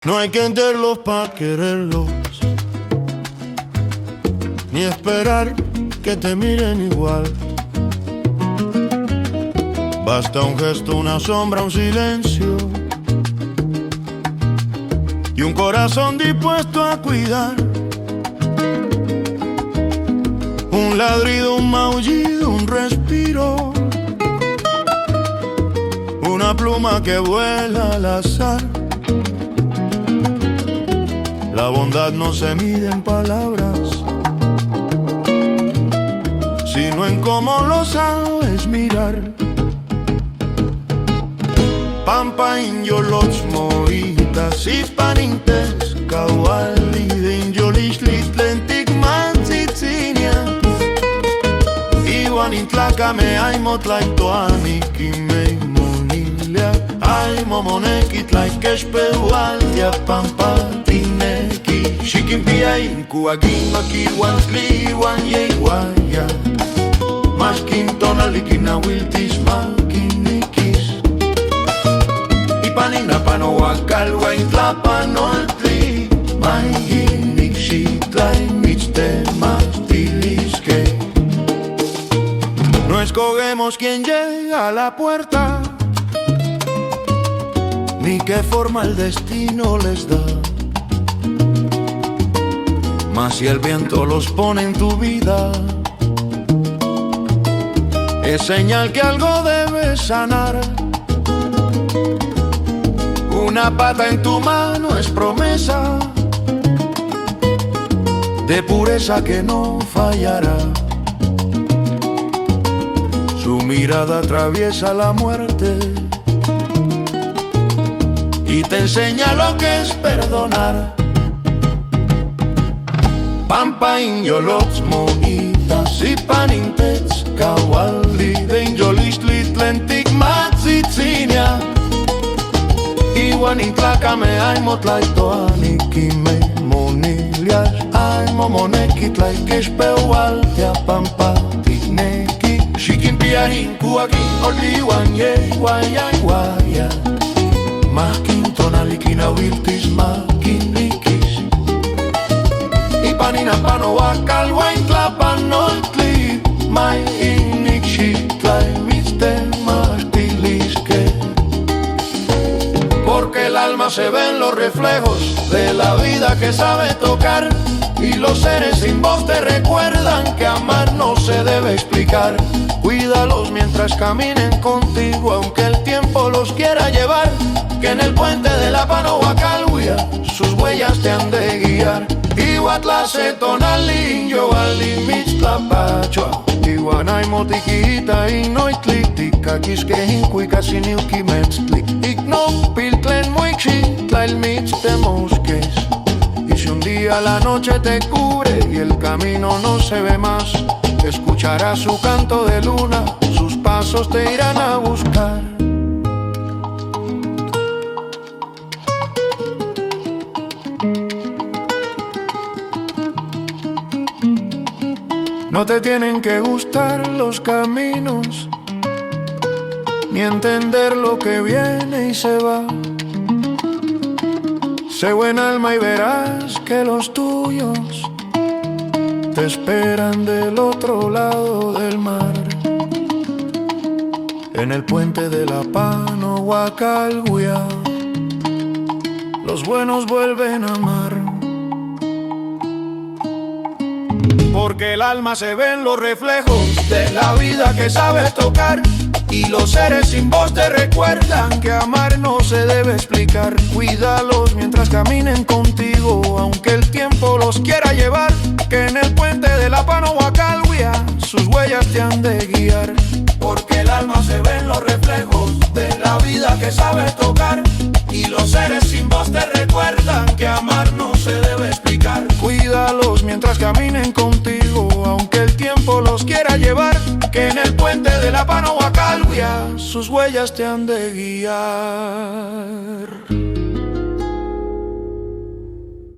No hay que entenderlos pa' quererlos, ni esperar que te miren igual. Basta un gesto, una sombra, un silencio y un corazón dispuesto a cuidar. Un ladrido, un maullido, un respiro, una pluma que vuela al azar. La bondad no se mide en palabras, sino en cómo lo sabes mirar. Pampa injolots moitas y panintes kawali de injolis litlentik mantzitzinia Iwan intlakame aimot laitoani kimei monilia Aimo monekit laikespeualtia pampa tineki Shikimpia inkuagima kiwantliwan yeiguaya Maskintonalikin awiltis makinikis Panina pano wakalwa intlapanoltli Mahinik xitlay mitzte mastiliske. No escogemos quién llega a la puerta, ni qué forma el destino les da. Mas si el viento los pone en tu vida, es señal que algo debes sanar. Una pata en tu mano es promesa de pureza que no fallará. Su mirada atraviesa la muerte y te enseña lo que es perdonar. Pampa injolots moitas y panintets kawali de injolis litlentik matzitzinia Iwan intlakame aimot laitoani kimei monilias Aimo monekit laikespeualtia pampa tineki Shikimpia inkuaki oliwan yeguayayguaya Maskintonalikin awiltis makinikis Ipanina pano wakalwa intlapanoltli Mai inik xitlay mitzte mastiliske. Porque el alma se ve en los reflejos de la vida que sabe tocar Y los seres sin voz te recuerdan que amar no se debe explicar. Cuídalos mientras caminen contigo aunque el tiempo los quiera llevar Que en el puente de la Panohuacalhuia sus huellas te han de guiar. Ihuatlacetonalin yoalin mitztlapachoa Iwanay motiquita y noitlitica quisquehin cuicasiniuquimetztli Igno piltlen muixitla el mitztemosques. Y si un día la noche te cubre y el camino no se ve más, escucharás su canto de luna, sus pasos te irán a buscar. No te tienen que gustar los caminos, ni entender lo que viene y se va. Sé buen alma y verás que los tuyos te esperan del otro lado del mar. En el puente de la Panohuacalhuia los buenos vuelven a amar. Porque el alma se ve en los reflejos de la vida que sabes tocar Y los seres sin voz te recuerdan que amar no se debe explicar. Cuídalos mientras caminen contigo aunque el tiempo los quiera llevar Que en el puente de la Panohuacalhuia sus huellas te han de guiar. Porque el alma se ve en los reflejos de la vida que sabes tocar Y los seres sin voz te recuerdan que amar no se debe explicar. Cuídalos mientras caminen contigo aunque el tiempo los quiera llevar Que en el puente de la Panohuacalhuia sus huellas te han de guiar.